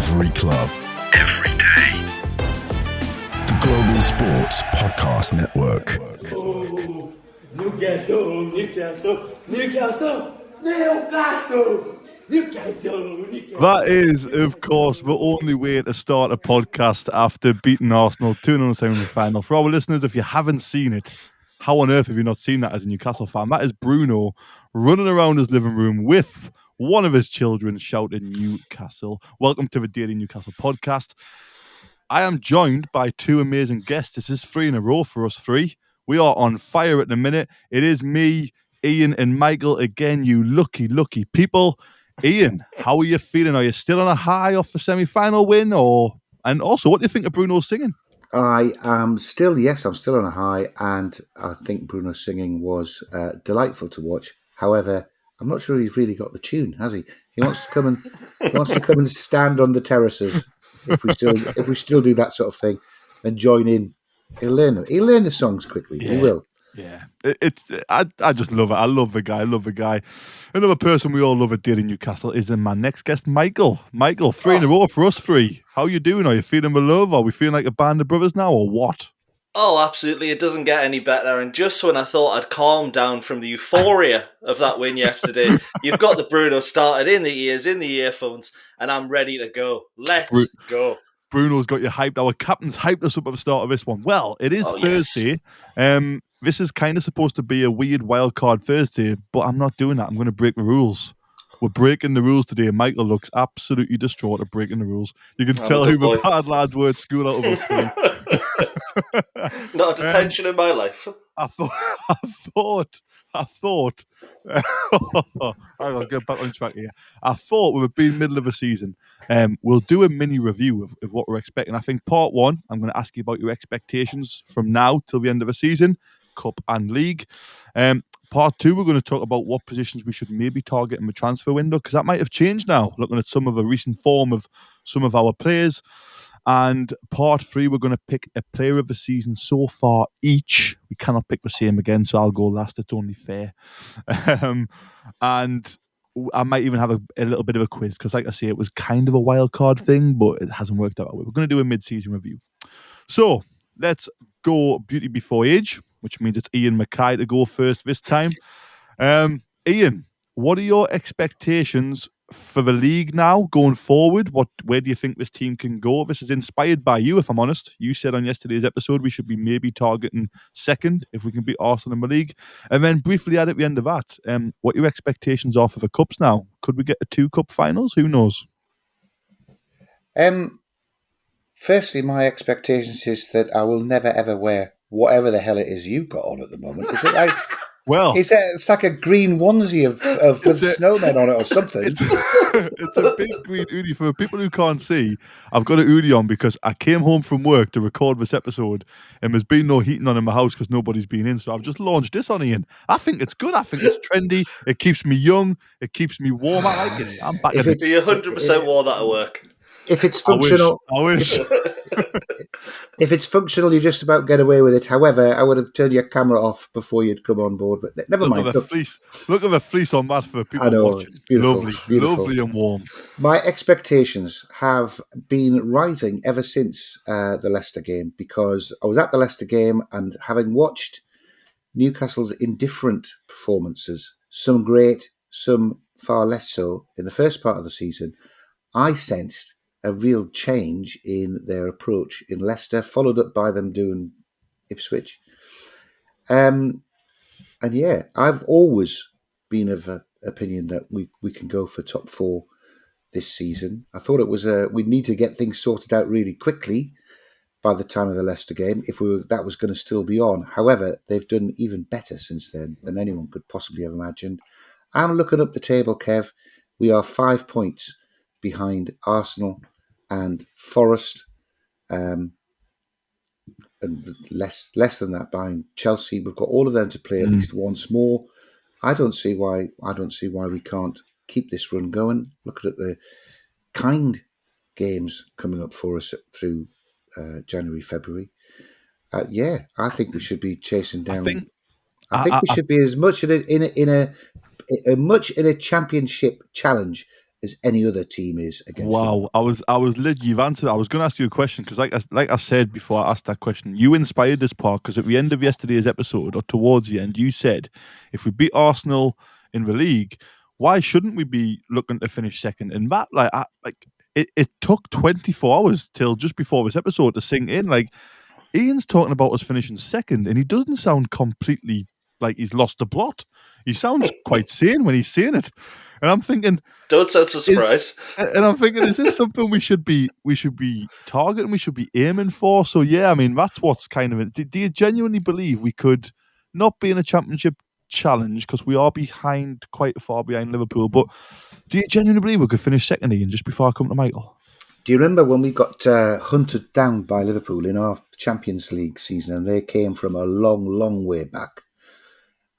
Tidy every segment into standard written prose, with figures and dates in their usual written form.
Every club. Every day. The Global Sports Podcast Network. Oh, Newcastle, Newcastle, Newcastle, Newcastle, Newcastle, Newcastle. That is, of course, the only way to start a podcast after beating Arsenal 2-0 semi-final. For our listeners, if you haven't seen it, how on earth have you not seen that as a Newcastle fan? That is Bruno running around his living room with one of his children shouting Newcastle. Welcome to the Daily Newcastle podcast. I am joined by two amazing guests. This is 3 in a row for us three. We are on fire at the minute. It is me, Ian, and Michael again, you lucky, lucky people. Ian, how are you feeling? Are you still on a high off the semi-final win? And also, what do you think of Bruno's singing? I'm still on a high, and I think Bruno's singing was delightful to watch. However, I'm not sure he's really got the tune, has he? He wants to come and stand on the terraces if we still do that sort of thing and join in. He'll learn the songs quickly. Yeah. He will. Yeah, I just love it. I love the guy. Another person we all love at Daily Newcastle is my next guest, Michael. Michael, 3 in a row for us three. How you doing? Are you feeling the love? Are we feeling like a band of brothers now, or what? Oh, absolutely. It doesn't get any better. And just when I thought I'd calmed down from the euphoria of that win yesterday, you've got the Bruno started in the ears, in the earphones, and I'm ready to go. Let's go. Bruno's got you hyped. Our captain's hyped us up at the start of this one. Well, it is Thursday. Yes. This is kind of supposed to be a weird wild card Thursday, but I'm not doing that. I'm going to break the rules. We're breaking the rules today. Michael looks absolutely distraught at breaking the rules. You can tell who the bad lads were at school out of us. Not a detention in my life. I thought. I'll get back on track here. I thought with it being middle of a season, we'll do a mini review of what we're expecting. I think part one, I'm going to ask you about your expectations from now till the end of the season, Cup and League. Part two, we're going to talk about what positions we should maybe target in the transfer window, because that might have changed now, looking at some of the recent form of some of our players. And part three, we're going to pick a player of the season so far each. We cannot pick the same again, so I'll go last. It's only fair. And I might even have a little bit of a quiz, because like I say, it was kind of a wild card thing, but it hasn't worked out that way. We're going to do a mid-season review. So let's go beauty before age, which means it's Ian Mackay to go first this time. Ian, what are your expectations for the league now going forward? Where do you think this team can go? This is inspired by you, if I'm honest. You said on yesterday's episode we should be maybe targeting second if we can beat Arsenal in the league. And then briefly at the end of that, what your expectations are for the cups now? Could we get to 2 cup finals? Who knows? Firstly, my expectations is that I will never ever wear whatever the hell it is you've got on at the moment. Is it like? Well, it's like a green onesie of with snowmen on it or something. It's a big green hoodie. For people who can't see, I've got a hoodie on because I came home from work to record this episode and there's been no heating on in my house because nobody's been in. So I've just launched this on Ian. I think it's good. I think it's trendy. It keeps me young. It keeps me warm. I like it. I'm back. You 100% wore that at work. If it's functional, I wish. If it's functional, you just about get away with it. However, I would have turned your camera off before you'd come on board. But never mind. Look at the fleece on that for people I know, watching. it's beautiful, beautiful. Lovely and warm. My expectations have been rising ever since the Leicester game, because I was at the Leicester game and having watched Newcastle's indifferent performances, some great, some far less so, in the first part of the season, I sensed a real change in their approach in Leicester, followed up by them doing Ipswich. And yeah, I've always been of the opinion that we can go for top 4 this season. I thought it was we'd need to get things sorted out really quickly by the time of the Leicester game if that was going to still be on. However, they've done even better since then than anyone could possibly have imagined. I'm looking up the table, Kev. We are 5 points behind Arsenal and Forest, and less than that behind Chelsea. We've got all of them to play at least once more. I don't see why we can't keep this run going. Looking at the kind games coming up for us through January, February. I think we should be chasing down. I think we should be as much in a championship challenge as any other team is against Liverpool. Wow, I was you've answered. I was going to ask you a question because, like I said before I asked that question, you inspired this part because at the end of yesterday's episode, or towards the end, you said if we beat Arsenal in the league, why shouldn't we be looking to finish second? And that, it took 24 hours till just before this episode to sink in. Like, Ian's talking about us finishing second, and he doesn't sound completely like he's lost the plot. He sounds quite sane when he's saying it, and I'm thinking, don't sound so surprised. and I'm thinking, is this something we should be targeting? We should be aiming for? So yeah, I mean, that's what's kind of. Do you genuinely believe we could not be in a championship challenge because we are behind, quite far behind Liverpool? But do you genuinely believe we could finish second, Ian? Just before I come to Michael. Do you remember when we got hunted down by Liverpool in our Champions League season, and they came from a long, long way back?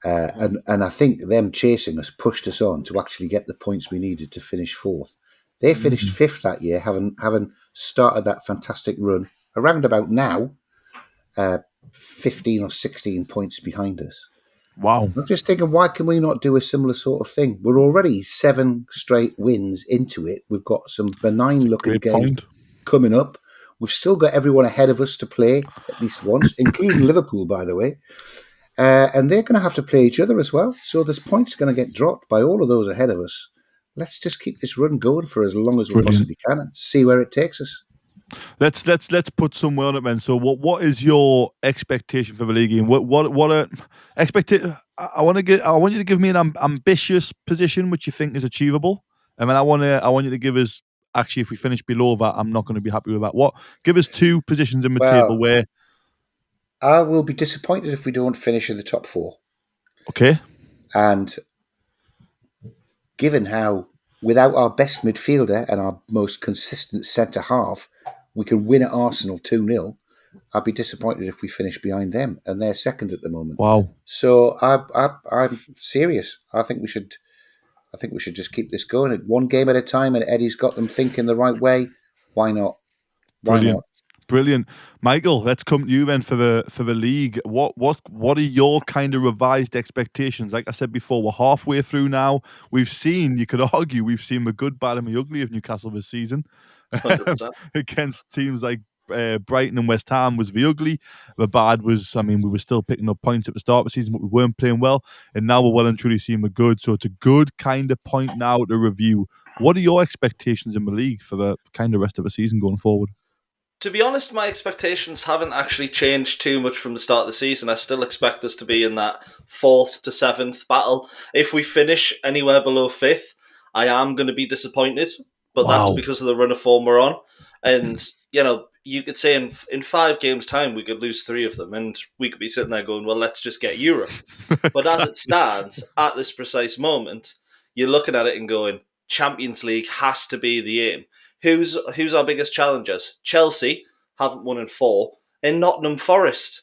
And I think them chasing us pushed us on to actually get the points we needed to finish fourth. They finished fifth that year, having started that fantastic run around about now, 15 or 16 points behind us. Wow. I'm just thinking, why can we not do a similar sort of thing? We're already 7 straight wins into it. We've got some benign-looking games coming up. We've still got everyone ahead of us to play at least once, including Liverpool, by the way. And they're going to have to play each other as well. So there's points going to get dropped by all of those ahead of us. Let's just keep this run going for as long as we possibly can and see where it takes us. Let's put some word on it, man. So what is your expectation for the league? And what expectation? I want you to give me an ambitious position which you think is achievable. I mean, I want you to give us, actually, if we finish below that, I'm not going to be happy with that. Give us 2 positions in the table where I will be disappointed if we don't finish in the top 4. Okay. And given how, without our best midfielder and our most consistent centre-half, we can win at Arsenal 2-0, I'd be disappointed if we finish behind them, and they're second at the moment. Wow. So I'm serious. I think we should just keep this going at one game at a time, and Eddie's got them thinking the right way. Why not? Brilliant. Michael, let's come to you then for the league. What are your kind of revised expectations? Like I said before, we're halfway through now. You could argue we've seen the good, bad and the ugly of Newcastle this season. Against teams like Brighton and West Ham was the ugly. The bad was, I mean, we were still picking up points at the start of the season, but we weren't playing well. And now we're well and truly seeing the good. So it's a good kind of point now to review. What are your expectations in the league for the kind of rest of the season going forward? To be honest, my expectations haven't actually changed too much from the start of the season. I still expect us to be in that 4th to 7th battle. If we finish anywhere below 5th, I am going to be disappointed, but that's because of the run of form we're on. And, you could say in 5 games' time, we could lose 3 of them, and we could be sitting there going, well, let's just get Europe. But as it stands, at this precise moment, you're looking at it and going, Champions League has to be the aim. Who's our biggest challengers? Chelsea haven't won in 4, and Nottingham Forest.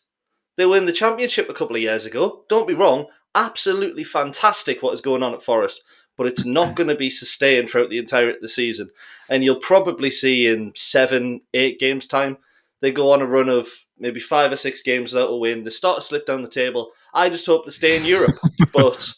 They were in the Championship a couple of years ago. Don't be wrong, absolutely fantastic what is going on at Forest, but it's not going to be sustained throughout the entirety of the season. And you'll probably see in 7, 8 games' time, they go on a run of maybe 5 or 6 games without a win. They start to slip down the table. I just hope they stay in Europe, but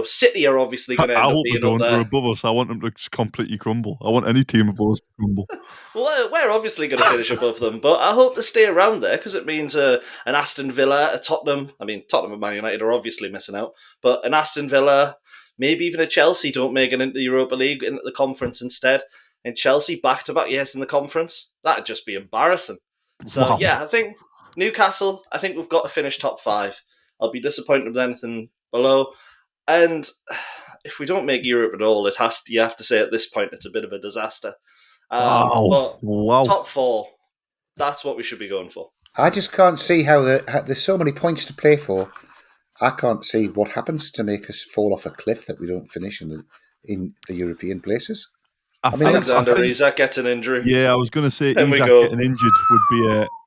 City are obviously going to end up being up there. They're above us. I want them to just completely crumble. I want any team above us to crumble. Well, we're obviously going to finish above them, but I hope they stay around there because it means an Aston Villa, a Tottenham. I mean, Tottenham and Man United are obviously missing out, but an Aston Villa, maybe even a Chelsea don't make it into the Europa League, into the conference instead. And Chelsea back-to-back years in the conference, that'd just be embarrassing. So, Yeah, I think Newcastle, we've got to finish top 5. I'll be disappointed with anything below. And if we don't make Europe at all, you have to say at this point it's a bit of a disaster. But top 4, that's what we should be going for. I just can't see how there's so many points to play for. I can't see what happens to make us fall off a cliff that we don't finish in the European places. Alexander Isak gets an injury. Yeah, I was going to say Isak getting injured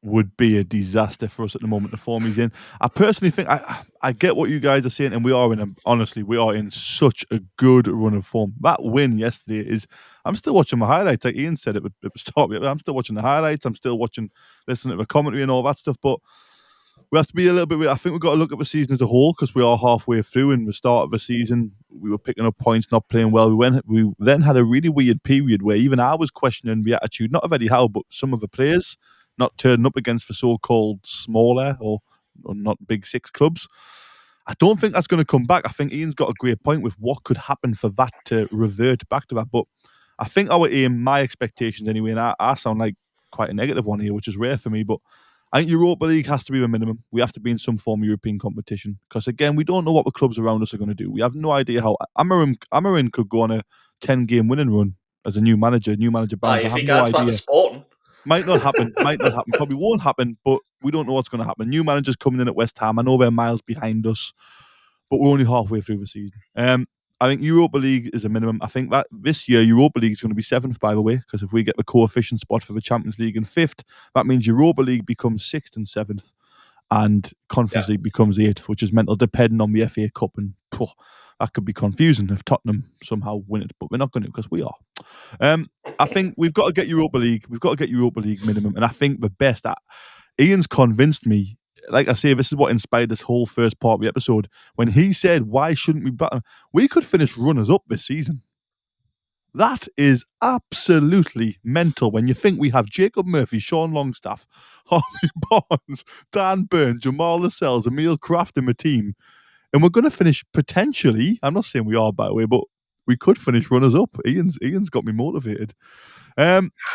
would be a disaster for us at the moment. The form he's in, I personally think I get what you guys are saying, and we are in such a good run of form. That win yesterday is. I'm still watching my highlights. Like Ian said at the start, I'm still watching the highlights. I'm still listening to the commentary and all that stuff. But we have to be a little bit. I think we've got to look at the season as a whole because we are halfway through, and the start of the season we were picking up points, not playing well. We then had a really weird period where even I was questioning the attitude, not of Eddie Howe, but some of the players not turning up against the so-called smaller or not big six clubs. I don't think that's going to come back. I think Ian's got a great point with what could happen for that to revert back to that. But I think our aim, my expectations anyway, and I sound like quite a negative one here, which is rare for me, but I think Europa League has to be the minimum. We have to be in some form of European competition because, again, we don't know what the clubs around us are going to do. We have no idea how Amarin could go on a 10-game winning run as a new manager bounce. I If have he no can't back the idea. Sporting. Might not happen. Probably won't happen, but we don't know what's going to happen. New managers coming in at West Ham. I know they're miles behind us, but we're only halfway through the season. I think Europa League is a minimum. I think that this year Europa League is going to be 7th, by the way, because if we get the coefficient spot for the Champions League in 5th, that means Europa League becomes 6th and 7th, and Conference League becomes 8th, which is mental, depending on the FA Cup. And that could be confusing if Tottenham somehow win it, but we're not going to because we are. I think we've got to get Europa League. We've got to get Europa League minimum, and I think the best. Ian's convinced me. Like I say, this is what inspired this whole first part of the episode. When he said, why shouldn't we battle? We could finish runners-up this season. That is absolutely mental when you think we have Jacob Murphy, Sean Longstaff, Harvey Barnes, Dan Burns, Jamal Lascelles, Emil Kraft in the team. And we're going to finish potentially, I'm not saying we are, by the way, but we could finish runners-up. Ian's got me motivated.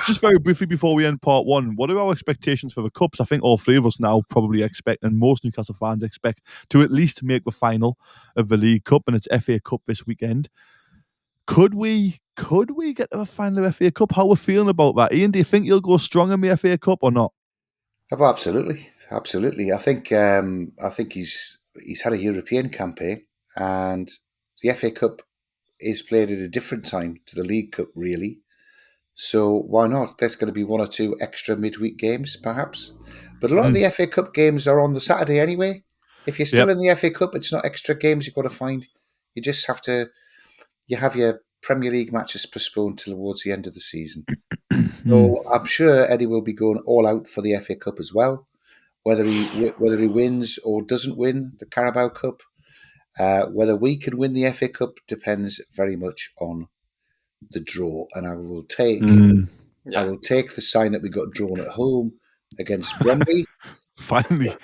Just very briefly before we end part one, what are our expectations for the Cups? I think all three of us now probably expect, and most Newcastle fans expect, to at least make the final of the League Cup, and it's FA Cup this weekend. Could we get to the final of FA Cup? How are we feeling about that? Ian, do you think you'll go strong in the FA Cup or not? Oh, absolutely. I think he's had a European campaign, and the FA Cup is played at a different time to the League Cup, really. So why not? There's going to be one or two extra midweek games, perhaps. But a lot of the FA Cup games are on the Saturday anyway. If you're still in the FA Cup, it's not extra games you've got to find. You just have to. You have your Premier League matches postponed towards the end of the season. So I'm sure Eddie will be going all out for the FA Cup as well. Whether he wins or doesn't win the Carabao Cup, whether we can win the FA Cup depends very much on the draw. And I will take the sign that we got drawn at home against Brøndby Finally.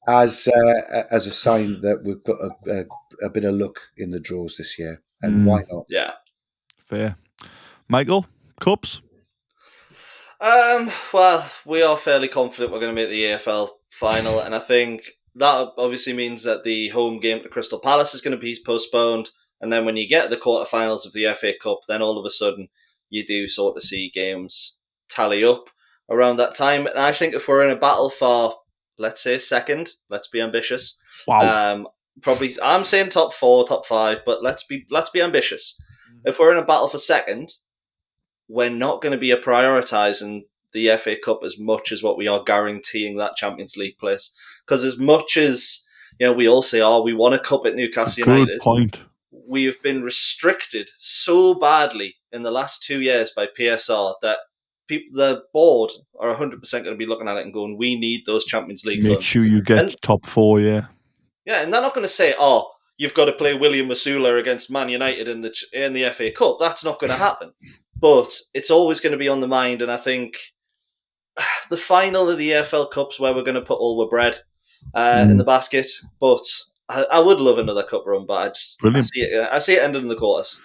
as a sign that we've got a bit of luck in the draws this year. And why not? Yeah. Fair. Michael, Cups? Well, we are fairly confident we're going to make the AFL final, and I think that obviously means that the home game to Crystal Palace is going to be postponed, and then when you get the quarterfinals of the FA Cup, then all of a sudden you do sort of see games tally up around that time. And I think if we're in a battle for, let's say, second, let's be ambitious. Wow. Probably, I'm saying top 4, top 5, but let's be ambitious. If we're in a battle for second, we're not going to be prioritising the FA Cup as much as what we are guaranteeing that Champions League place. Because as much as we all say, we want a cup at Newcastle United. Good point. We have been restricted so badly in the last 2 years by PSR that the board are 100% going to be looking at it and going, we need those Champions League funds. Make sure you get top 4, yeah. Yeah, and they're not going to say, you've got to play William Masula against Man United in the FA Cup. That's not going to happen. But it's always going to be on the mind, and I think the final of the AFL Cup's where we're going to put all the bread in the basket. But I would love another cup run, but I see it ending in the quarters.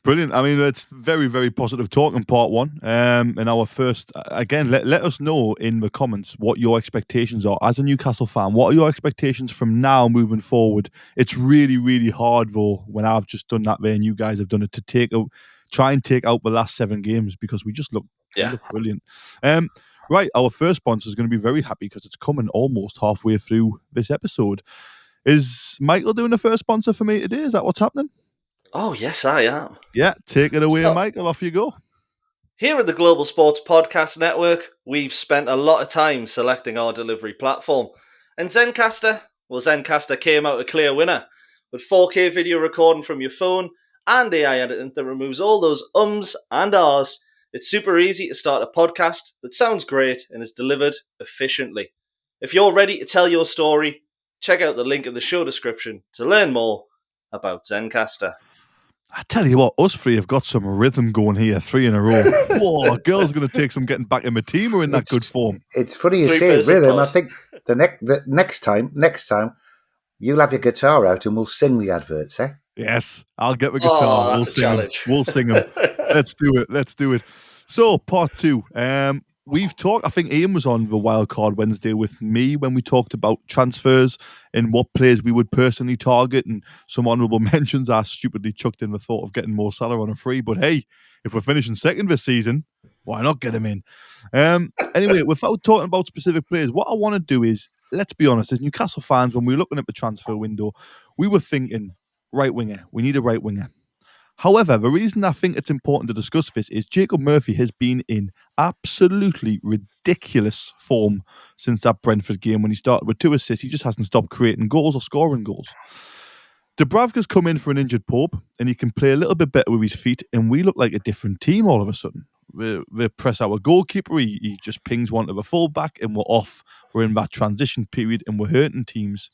Brilliant. I mean, it's very, very positive talk in part one. In our first, again, let us know in the comments what your expectations are. As a Newcastle fan, what are your expectations from now moving forward? It's really, really hard, though, when I've just done that there and you guys have done it, to try and take out the last 7 games because we just look brilliant. Right, our first sponsor is going to be very happy because it's coming almost halfway through this episode. Is Michael doing the first sponsor for me today? Is that what's happening? Oh, yes, I am. Yeah, take it away, Michael. Off you go. Here at the Global Sports Podcast Network, we've spent a lot of time selecting our delivery platform. And Zencaster came out a clear winner. With 4K video recording from your phone and AI editing that removes all those ums and ahs, it's super easy to start a podcast that sounds great and is delivered efficiently. If you're ready to tell your story, check out the link in the show description to learn more about Zencaster. I tell you what, us three have got some rhythm going here, 3 in a row. Whoa, girl's going to take some getting back in my team. We're in that good form. It's funny you say Three-person rhythm. pod. I think the next time you'll have your guitar out and we'll sing the adverts, eh? Yes, I'll get my guitar. Oh, We'll that's a sing 'em. challenge. We'll sing them. Let's do it. So, part 2. We've talked, I think Iain was on the Wildcard Wednesday with me when we talked about transfers and what players we would personally target, and some honourable mentions. I stupidly chucked in the thought of getting Mo Salah on a free, but hey, if we're finishing second this season, why not get him in? Anyway, without talking about specific players, what I want to do is, let's be honest, as Newcastle fans, when we were looking at the transfer window, we were thinking, right winger, we need a right winger. However, the reason I think it's important to discuss this is Jacob Murphy has been in absolutely ridiculous form since that Brentford game when he started with 2 assists. He just hasn't stopped creating goals or scoring goals. Dubravka's come in for an injured Pope and he can play a little bit better with his feet, and we look like a different team all of a sudden. We press our goalkeeper, he just pings one to the fullback and we're off. We're in that transition period and we're hurting teams.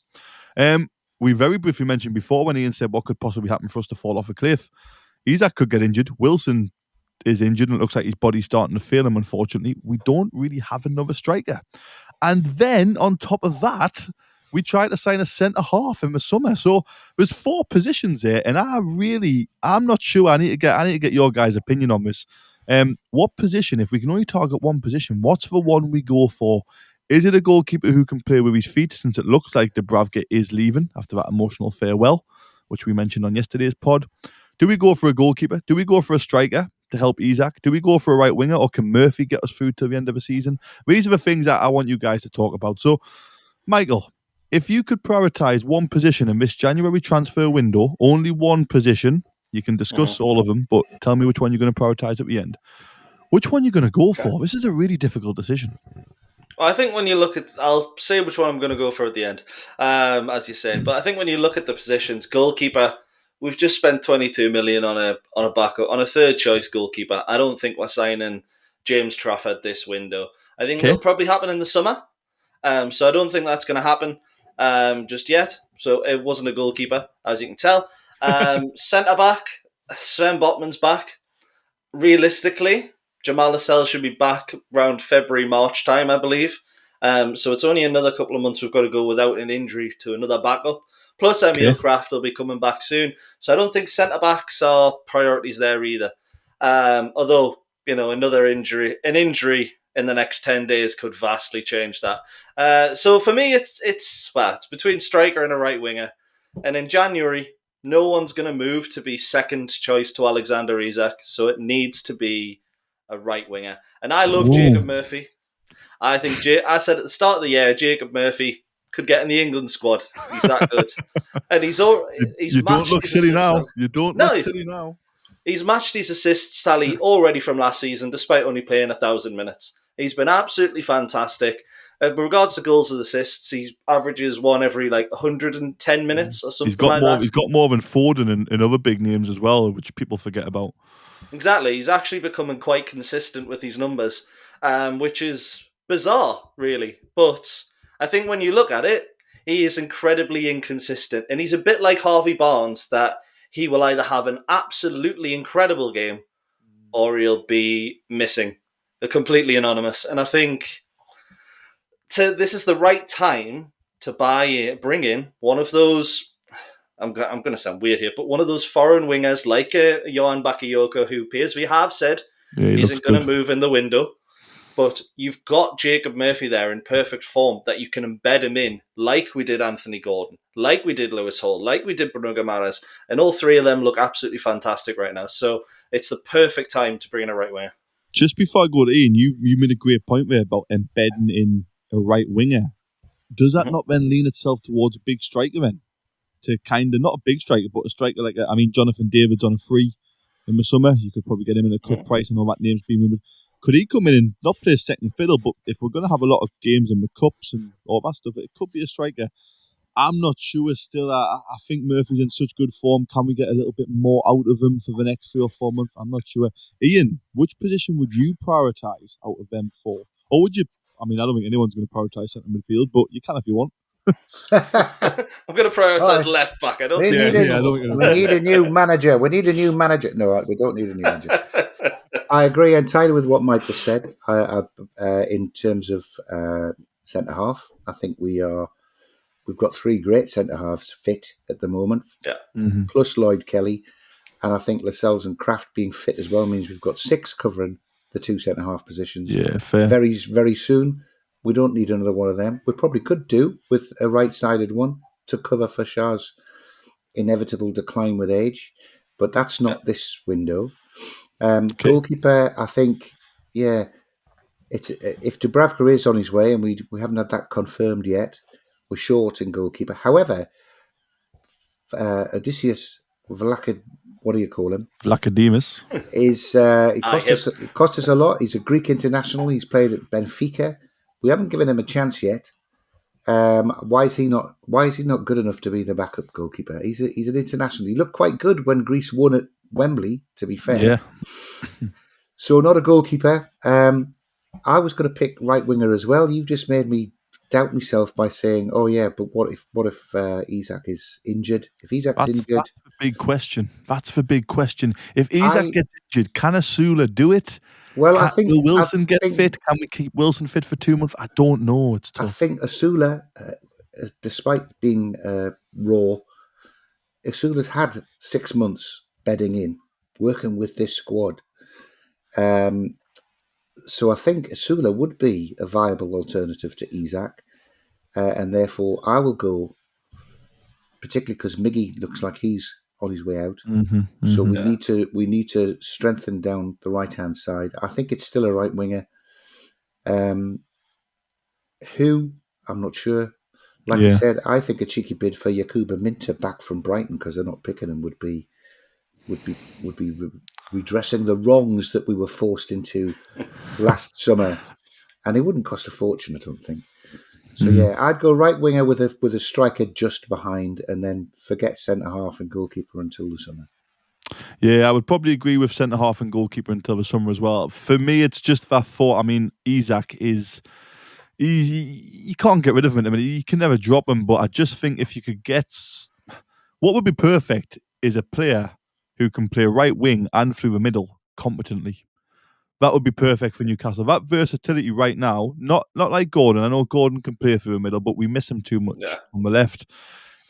We very briefly mentioned before when Iain said what could possibly happen for us to fall off a cliff. Isak could get injured. Wilson is injured and it looks like his body's starting to fail him, unfortunately. We don't really have another striker. And then on top of that, we tried to sign a centre-half in the summer. So there's 4 positions there, and I'm not sure. I need to get your guys' opinion on this. What position, if we can only target one position, what's the one we go for? Is it a goalkeeper who can play with his feet, since it looks like Dubravka is leaving after that emotional farewell, which we mentioned on yesterday's pod? Do we go for a goalkeeper? Do we go for a striker to help Isak? Do we go for a right winger, or can Murphy get us through to the end of the season? These are the things that I want you guys to talk about. So, Michael, if you could prioritise one position in this January transfer window, only one position, you can discuss all of them, but tell me which one you're going to prioritise at the end. Which one you're going to go for? This is a really difficult decision. Well, I think when you look at, I'll say which one I'm going to go for at the end, as you said. But I think when you look at the positions, goalkeeper, we've just spent 22 million on a backup, on a third choice goalkeeper. I don't think we're signing James Trafford this window. I think it'll probably happen in the summer. So I don't think that's going to happen just yet. So it wasn't a goalkeeper, as you can tell. Centre back, Sven Botman's back. Realistically, Jamal Lascelles should be back around February, March time, I believe. So it's only another couple of months we've got to go without an injury to another backup. Plus, Emil Kraft will be coming back soon. So I don't think centre-backs are priorities there either. Although, an injury in the next 10 days could vastly change that. So for me, it's between striker and a right winger. And in January, no one's going to move to be second choice to Alexander Isak. So it needs to be a right winger. And I love Jacob Murphy. I think I said at the start of the year, Jacob Murphy could get in the England squad. He's that good. And he's you don't look silly now. You don't look silly now. He's matched his assists tally already from last season, despite only playing 1,000 minutes. He's been absolutely fantastic. With regards to goals and assists, he averages one every 110 minutes or something that. He's got more than Foden and other big names as well, which people forget about. Exactly. He's actually becoming quite consistent with his numbers, which is bizarre, really. But I think when you look at it, he is incredibly inconsistent. And he's a bit like Harvey Barnes, that he will either have an absolutely incredible game or he'll be missing. They're completely anonymous. And I think this is the right time to bring in one of those, I'm going to sound weird here, but one of those foreign wingers like Johan Bakayoko, who PSV have said isn't going to move in the window. But you've got Jacob Murphy there in perfect form that you can embed him in, like we did Anthony Gordon, like we did Lewis Hall, like we did Bruno Guimaraes. And all 3 of them look absolutely fantastic right now. So it's the perfect time to bring in a right winger. Just before I go to Iain, you made a great point there about embedding in a right winger. Does that not then lean itself towards a big striker then? To kind of, not a big striker, but a striker like, Jonathan David's on a free in the summer. You could probably get him in a cut price. I know that name's been moved. Could he come in and not play second fiddle, but if we're going to have a lot of games in the cups and all that stuff, it could be a striker. I'm not sure still. I think Murphy's in such good form. Can we get a little bit more out of him for the next 3 or 4 months? I'm not sure. Iain, which position would you prioritise out of them 4? Or would you, I don't think anyone's going to prioritise centre midfield, but you can if you want. I'm going to prioritise Right. left back. I don't We think need I don't a think we need a new manager. We need a new manager. No, we don't need a new manager. I agree entirely with what Michael said. In terms of centre half, I think we've got three great centre halves fit at the moment, Yeah. Mhm. plus Lloyd Kelly, and I think Lascelles and Kraft being fit as well means we've got six covering the two centre half positions. Yeah, fair. Very, very soon, we don't need another one of them. We probably could do with a right-sided one to cover for Shah's inevitable decline with age, but that's not this window. Goalkeeper, I think, yeah, it's if Dubravka is on his way, and we haven't had that confirmed yet, we're short in goalkeeper. However, Odysseus Vlaka, what do you call him? Lacademus. Is it cost us a lot. He's a Greek international. He's played at Benfica. We haven't given him a chance yet. Why is he not good enough to be the backup goalkeeper? He's an international. He looked quite good when Greece won at Wembley, to be fair. Yeah. So not a goalkeeper. I was going to pick right winger as well. You've just made me doubt myself by saying, "Oh yeah, but what if Isak is injured? If Isak's injured, That's the big question. That's the big question. If Isak I gets injured, can Asula do it? well, Will Wilson get think fit? Can we keep Wilson fit for 2 months? I don't know. It's I tough. think Asula, despite being raw, Asula's had 6 months bedding in, working with this squad. So I think Asula would be a viable alternative to Isak, and therefore I will go, particularly because Miggy looks like he's on his way out. So we need to strengthen down the right hand side. I think it's still a right winger. Who I'm not sure. Like I said, I think a cheeky bid for Yakuba Minter back from Brighton because they're not picking him would be redressing the wrongs that we were forced into last summer, and it wouldn't cost a fortune, I don't think. So yeah, I'd go right winger with a striker just behind, and then forget centre half and goalkeeper until the summer. Yeah, I would probably agree with centre half and goalkeeper until the summer as well. For me, it's just that thought. I mean, Isak is easy. You can't get rid of him. I mean, you can never drop him. But I just think if you could get what would be perfect is a player who can play right wing and through the middle competently. That would be perfect for Newcastle. That versatility right now, not like Gordon. I know Gordon can play through the middle, but we miss him too much on the left.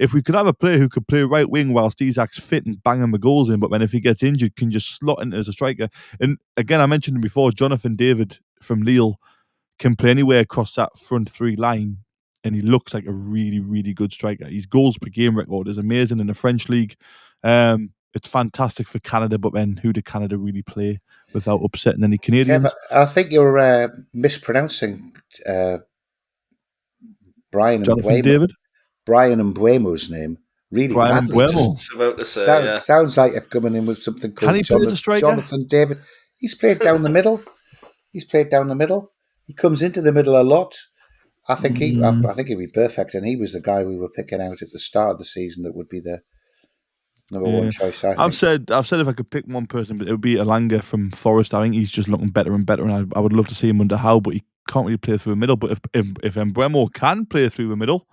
If we could have a player who could play right wing whilst Isak's fit and banging the goals in, but then if he gets injured, can just slot in as a striker. And again, I mentioned him before, Jonathan David from Lille can play anywhere across that front three line, and he looks like a really, really good striker. His goals per game record is amazing in the French league. It's fantastic for Canada, but then who did Canada really play without upsetting any Canadians? Kev, I think you're mispronouncing Brian Jonathan Mbuemo. David? Brian Mbuemo's name really Brian badly. Mbuemo. Just about to say, Sounds like you're coming in with something Can called he play as a striker? Jonathan David. He's played down the middle. He comes into the middle a lot. I think he'd be perfect, and he was the guy we were picking out at the start of the season that would be the number one choice. I've said if I could pick one person, but it would be Elanga from Forest. I think he's just looking better and better, and I would love to see him under Howe, but he can't really play through the middle. But if Mbuemo can play through the middle,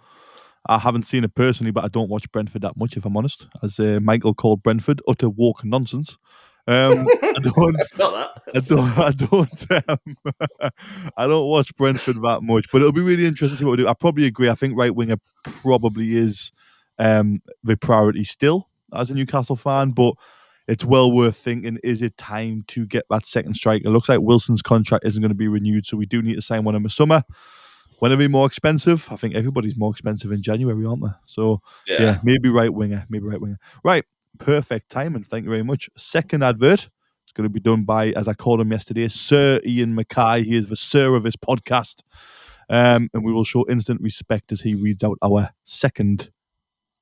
I haven't seen it personally, but I don't watch Brentford that much, if I'm honest. As Michael called Brentford, utter woke nonsense. I don't. not that. I don't watch Brentford that much, but it'll be really interesting to see what we do. I probably agree. I think right winger probably is the priority still as a Newcastle fan, but it's well worth thinking, is it time to get that second striker? It looks like Wilson's contract isn't going to be renewed, so we do need to sign one in the summer. When it'll be more expensive? I think everybody's more expensive in January, aren't they? So, yeah, maybe right winger. Right, perfect timing. Thank you very much. Second advert. It's going to be done by, as I called him yesterday, Sir Ian Mackay. He is the sir of this podcast. And we will show instant respect as he reads out our second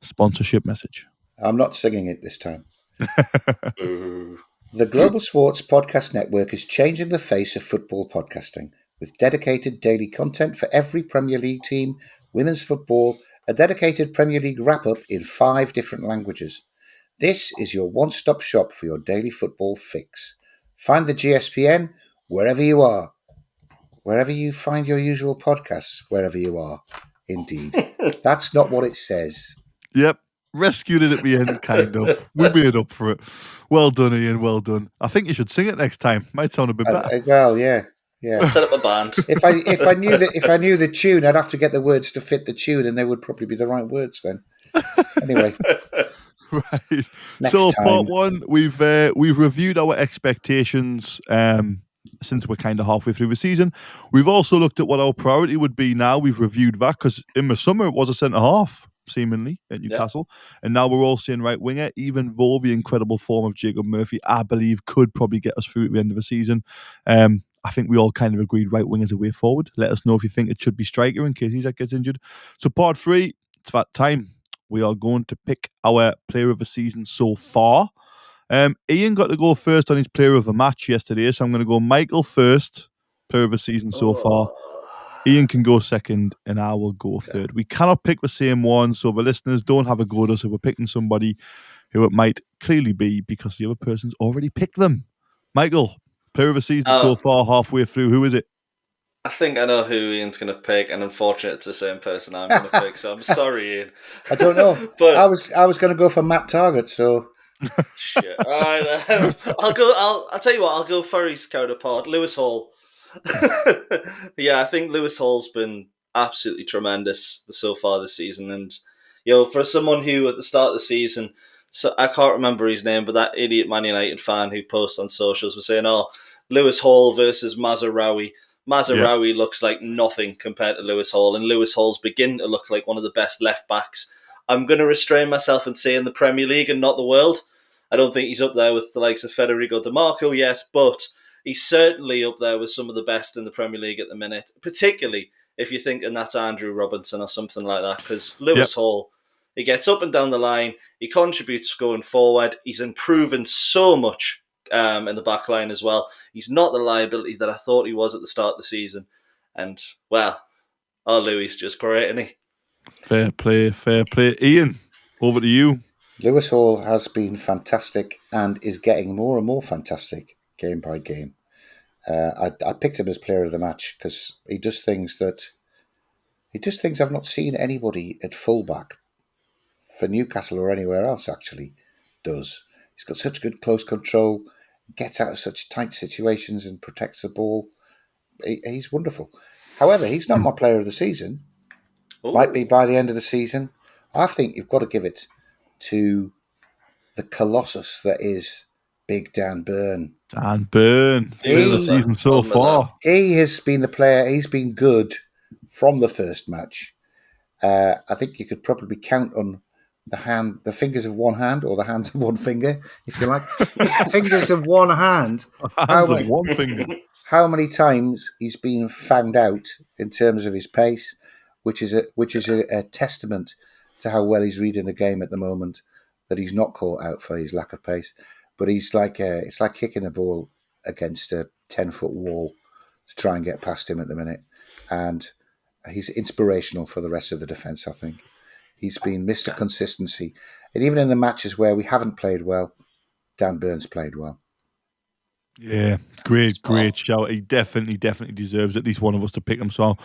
sponsorship message. I'm not singing it this time. The Global Sports Podcast Network is changing the face of football podcasting with dedicated daily content for every Premier League team, women's football, a dedicated Premier League wrap-up in 5 different languages. This is your one-stop shop for your daily football fix. Find the GSPN wherever you are. Wherever you find your usual podcasts, wherever you are. indeed. That's not what it says. Yep. Rescued it at the end, kind of. We made up for it. Well done, Ian. Well done. I think you should sing it next time. Might sound a bit better. Well, yeah. I'll set up a band. If I knew the tune, I'd have to get the words to fit the tune, and they would probably be the right words then. Anyway, Right. Next So time. part one, we've reviewed our expectations since we're kind of halfway through the season. We've also looked at what our priority would be now. We've reviewed that because in the summer it was a centre half, seemingly, at Newcastle. And now we're all saying right winger, even though the incredible form of Jacob Murphy, I believe, could probably get us through at the end of the season. I think we all kind of agreed right wing is a way forward. Let us know if you think it should be striker in case Isaac gets injured. So part 3, it's that time. We are going to pick our player of the season so far. Ian got to go first on his player of the match yesterday, so I'm going to go Michael first, player of the season so far. Ian can go second, and I will go third. We cannot pick the same one, so the listeners don't have a go at us if we're picking somebody who it might clearly be because the other person's already picked them. Michael, player of the season so far, halfway through. Who is it? I think I know who Ian's going to pick, and unfortunately, it's the same person I'm going to pick. So I'm sorry, Ian. I don't know. But I was going to go for Matt Target. So shit. All right, I'll tell you what. I'll go for his counterpart, Lewis Hall. Yeah, I think Lewis Hall's been absolutely tremendous so far this season, and for someone who at the start of the season, so I can't remember his name, but that idiot Man United fan who posts on socials was saying, "Oh, Lewis Hall versus Mazraoui." Mazraoui looks like nothing compared to Lewis Hall, and Lewis Hall's beginning to look like one of the best left backs. I'm going to restrain myself and say in the Premier League and not the world. I don't think he's up there with the likes of Federico Di Marco yet, but he's certainly up there with some of the best in the Premier League at the minute, particularly if you're thinking that's Andrew Robinson or something like that, because Lewis Hall, he gets up and down the line, he contributes going forward, he's improving so much in the back line as well. He's not the liability that I thought he was at the start of the season. And, well, Louis just great, isn't he? Fair play, fair play. Ian, over to you. Lewis Hall has been fantastic and is getting more and more fantastic game by game. I picked him as player of the match because he does things I've not seen anybody at fullback for Newcastle or anywhere else actually does. He's got such good close control, gets out of such tight situations and protects the ball. He's wonderful. However, he's not my player of the season. Ooh. Might be by the end of the season. I think you've got to give it to the colossus that is Big Dan Burn. Dan Burn. Season so far. He has been the player. He's been good from the first match. I think you could probably count on the fingers of one hand, or the hands of one finger, if you like. Fingers of one hand. Of one finger. How many times he's been found out in terms of his pace, which is a testament to how well he's reading the game at the moment. That he's not caught out for his lack of pace, but he's it's like kicking a ball against a 10-foot wall to try and get past him at the minute, and he's inspirational for the rest of the defence. I think he's been Mr. Consistency, and even in the matches where we haven't played well, Dan Burns played well. Yeah, great shout. He definitely deserves at least one of us to pick him. So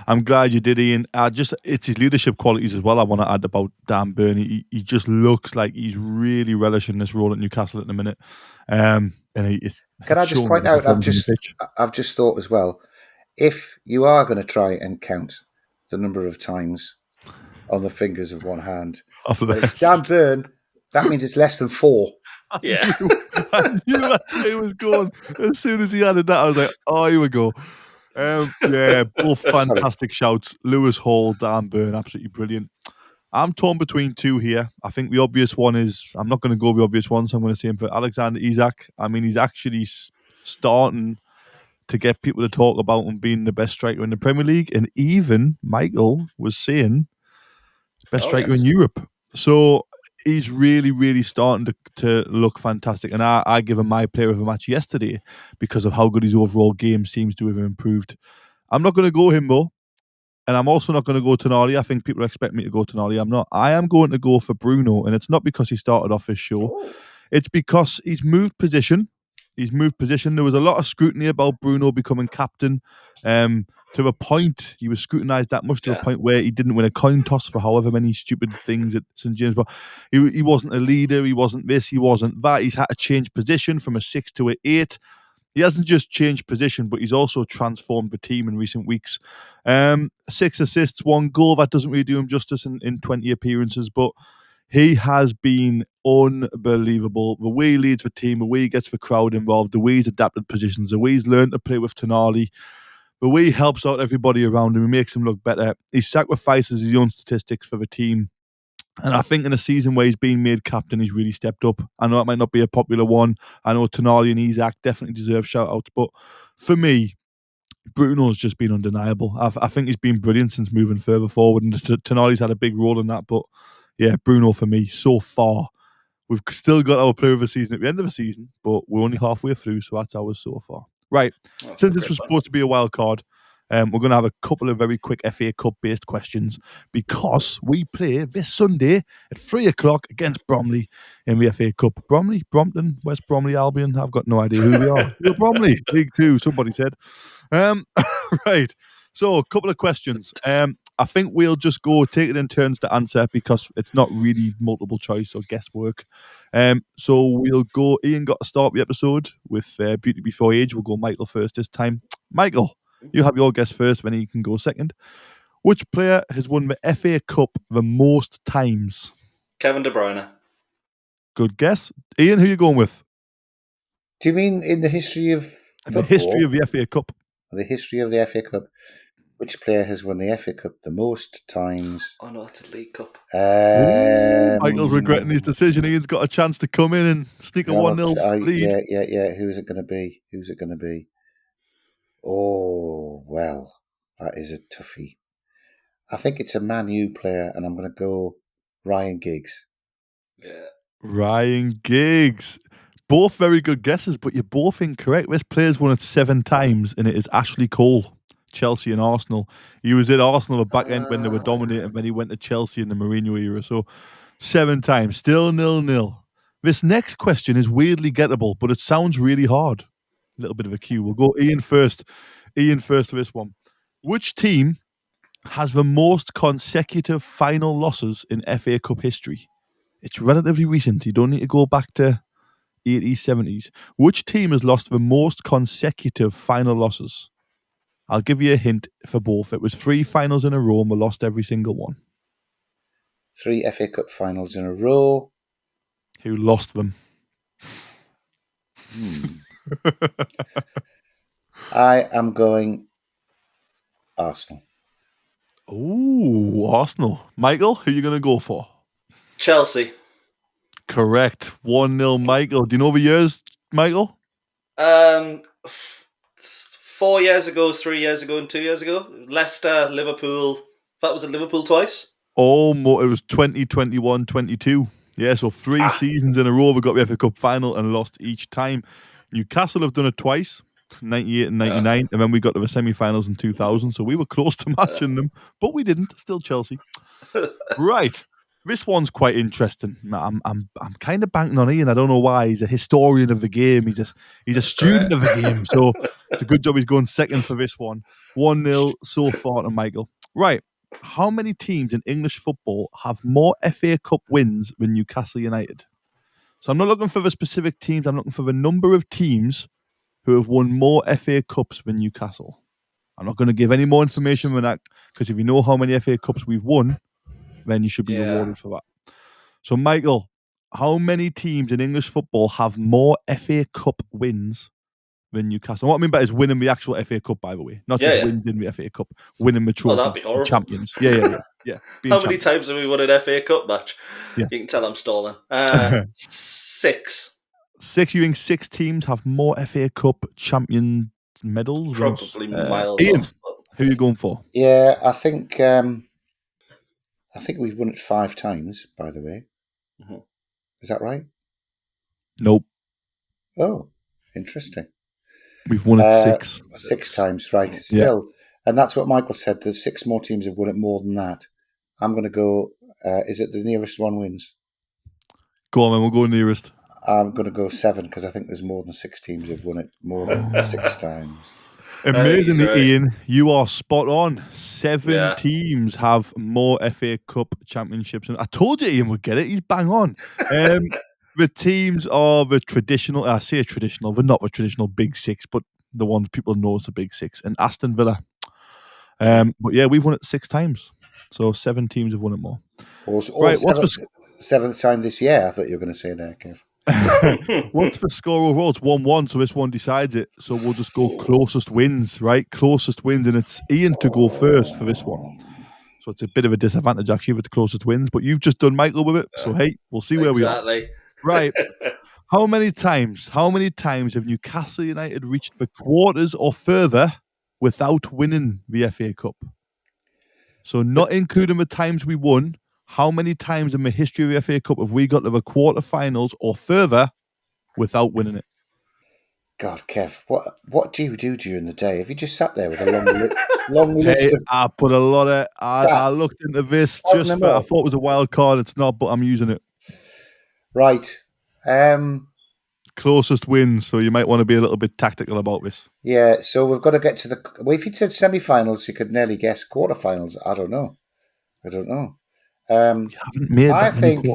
I'm glad you did, Ian. It's his leadership qualities as well I want to add about Dan Burn. He just looks like he's really relishing this role at Newcastle at the minute. And can I just point out, I've just thought as well, if you are going to try and count the number of times on the fingers of one hand, it's Dan Burn, that means it's less than 4. Yeah. I knew that's where he was going. As soon as he added that, I was like, oh, here we go. Both fantastic shouts. Lewis Hall, Dan Burn, absolutely brilliant. I'm torn between two here. I think the obvious one is, I'm not going to go the obvious one, so I'm going to say him for Alexander Isak. I mean, he's actually starting to get people to talk about him being the best striker in the Premier League. And even Michael was saying best striker in Europe. So he's really starting to look fantastic. And I give him my player of the match yesterday because of how good his overall game seems to have improved. I'm not going to go him though. And I'm also not going to go Tonali. I think people expect me to go Tonali. I'm not. I am going to go for Bruno. And it's not because he started off his show. It's because he's moved position. He's moved position. There was a lot of scrutiny about Bruno becoming captain. To a point, he was scrutinised that much to a point where he didn't win a coin toss for however many stupid things at St James. But he wasn't a leader. He wasn't this. He wasn't that. He's had to change position from a 6 to an 8. He hasn't just changed position, but he's also transformed the team in recent weeks. 6 assists, 1 goal. That doesn't really do him justice in 20 appearances, but he has been unbelievable. The way he leads the team, the way he gets the crowd involved, the way he's adapted positions, the way he's learned to play with Tonali, the way he helps out everybody around him, he makes him look better. He sacrifices his own statistics for the team. And I think in a season where he's been made captain, he's really stepped up. I know it might not be a popular one. I know Tonali and Isak definitely deserve shout-outs. But for me, Bruno's just been undeniable. I think he's been brilliant since moving further forward. And Tonali's had a big role in that. But yeah, Bruno for me, so far. We've still got our player of the season at the end of the season, but we're only halfway through, so that's ours so far. Right. Since this was supposed to be a wild card, we're going to have a couple of very quick FA Cup based questions because we play this Sunday at 3 o'clock against Bromley in the FA Cup. Bromley, Brompton, West Bromley, Albion. I've got no idea who we are. We're Bromley, League 2, somebody said. Right. So, a couple of questions. I think we'll just take it in turns to answer because it's not really multiple choice or guesswork. So we'll go. Ian got to start the episode with Beauty Before Age. We'll go Michael first this time. Michael, you have your guess first, then you can go second. Which player has won the FA Cup the most times? Kevin De Bruyne. Good guess. Ian, who are you going with? Do you mean in the history of football? The history of the FA Cup. The history of the FA Cup. Which player has won the FA Cup the most times? Oh no, it's a League Cup. Michael's regretting his decision. Ian's got a chance to come in and sneak a 1-0 lead. Yeah. Who's it going to be? Oh, well, that is a toughie. I think it's a Man U player, and I'm going to go Ryan Giggs. Yeah. Ryan Giggs. Both very good guesses, but you're both incorrect. This player's won it 7 times, and it is Ashley Cole. Chelsea and Arsenal. He was at Arsenal the back end when they were dominating, then he went to Chelsea in the Mourinho era. So 7 times, still 0-0. This next question is weirdly gettable, but it sounds really hard. A little bit of a cue. We'll go Ian first. Ian first for this one. Which team has the most consecutive final losses in FA Cup history? It's relatively recent. You don't need to go back to 80s, 70s. Which team has lost the most consecutive final losses? I'll give you a hint for both. It was 3 finals in a row and we lost every single one. 3 FA Cup finals in a row. Who lost them? I am going Arsenal. Ooh, Arsenal. Michael, who are you going to go for? Chelsea. Correct. 1-0 Michael. Do you know the years, Michael? 4 years ago, 3 years ago, and 2 years ago. Leicester, Liverpool. That was at Liverpool twice. Oh, it was 2021, 22. Yeah, so 3 seasons in a row we got the FA Cup final and lost each time. Newcastle have done it twice, 98 and 99, and then we got to the semi-finals in 2000, so we were close to matching them, but we didn't. Still Chelsea. Right. This one's quite interesting. I'm kind of banking on Ian. I don't know why. He's a historian of the game. He's a student of the game. So it's a good job he's going second for this one. 1-0 so far to Michael. Right. How many teams in English football have more FA Cup wins than Newcastle United? So I'm not looking for the specific teams. I'm looking for the number of teams who have won more FA Cups than Newcastle. I'm not going to give any more information than that because if you know how many FA Cups we've won, then you should be rewarded for that. So, Michael, how many teams in English football have more FA Cup wins than Newcastle? What I mean by is winning the actual FA Cup, by the way. Not just wins in the FA Cup, winning the trophy. Oh, that'd be horrible. Champions. Yeah. How many times have we won an FA Cup match? Yeah. You can tell I'm stalling. 6. 6? You think 6 teams have more FA Cup champion medals? Probably miles Ian, off. who are you going for? Yeah, I think we've won it 5 times, by the way. Mm-hmm. Is that right? Nope. Oh, interesting. We've won it 6. 6 times, right. Still. Yeah. And that's what Michael said. There's 6 more teams have won it more than that. I'm going to go, is it the nearest one wins? Go on, then. We'll go nearest. I'm going to go 7 because I think there's more than 6 teams who've won it more than 6 times. Amazingly, right. Ian, you are spot on. 7 Yeah. teams have more FA Cup championships. And I told you Ian would get it. He's bang on. The teams are the traditional, I say traditional, but not the traditional Big Six, but the ones people know as the Big Six. And Aston Villa. But yeah, we've won it 6 times. So 7 teams have won it more. Right, what's the 7th time this year? I thought you were going to say that, Kev. what's the score overall? It's 1-1, so this one decides it. So we'll just go closest wins, right? Closest wins, and it's Ian to go first for this one. So it's a bit of a disadvantage actually with the closest wins, but you've just done Michael with it. So hey, we'll see where we are. Exactly. Right. How many times have Newcastle United reached the quarters or further without winning the FA Cup? So not including the times we won, how many times in the history of the FA Cup have we got to the quarterfinals or further without winning it? God, Kev, what do you do during the day? Have you just sat there with a long list of... I put a lot of... I looked into this just for... I thought it was a wild card. It's not, but I'm using it. Right. Closest wins, so you might want to be a little bit tactical about this. Yeah, so we've got to get to the... Well, if you'd said semi-finals, you could nearly guess quarterfinals. I don't know. I think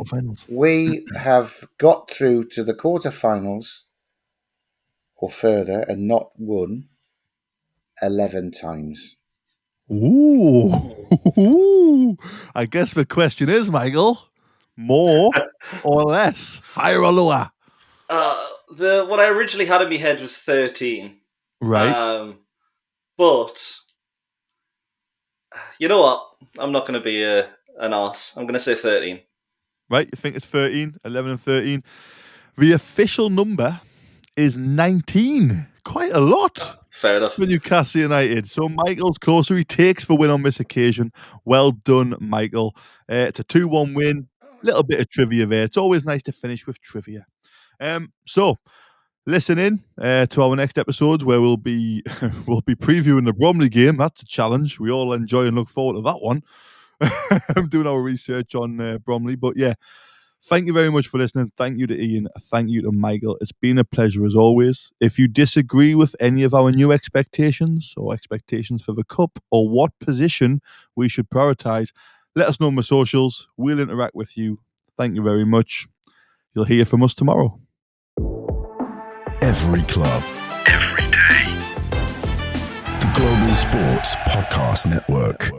we have got through to the quarterfinals or further and not won 11 times. Ooh. I guess the question is, Michael, more or less? Higher or lower? What I originally had in my head was 13. Right. But you know what? I'm not going to be an arse. I'm going to say 13. Right, you think it's 13, 11 and 13. The official number is 19. Quite a lot. Fair enough. For Newcastle United. So Michael's closer. He takes the win on this occasion. Well done, Michael. It's a 2-1 win. Little bit of trivia there. It's always nice to finish with trivia. So listen in to our next episodes where we'll be previewing the Bromley game. That's a challenge. We all enjoy and look forward to that one. I'm doing our research on Bromley, but yeah. Thank you very much for listening. Thank you to Ian. Thank you to Michael. It's been a pleasure as always. If you disagree with any of our new expectations or expectations for the Cup or what position we should prioritise, let us know on the socials. We'll interact with you. Thank you very much. You'll hear from us tomorrow. Every club, every day. The Global Sports Podcast Network.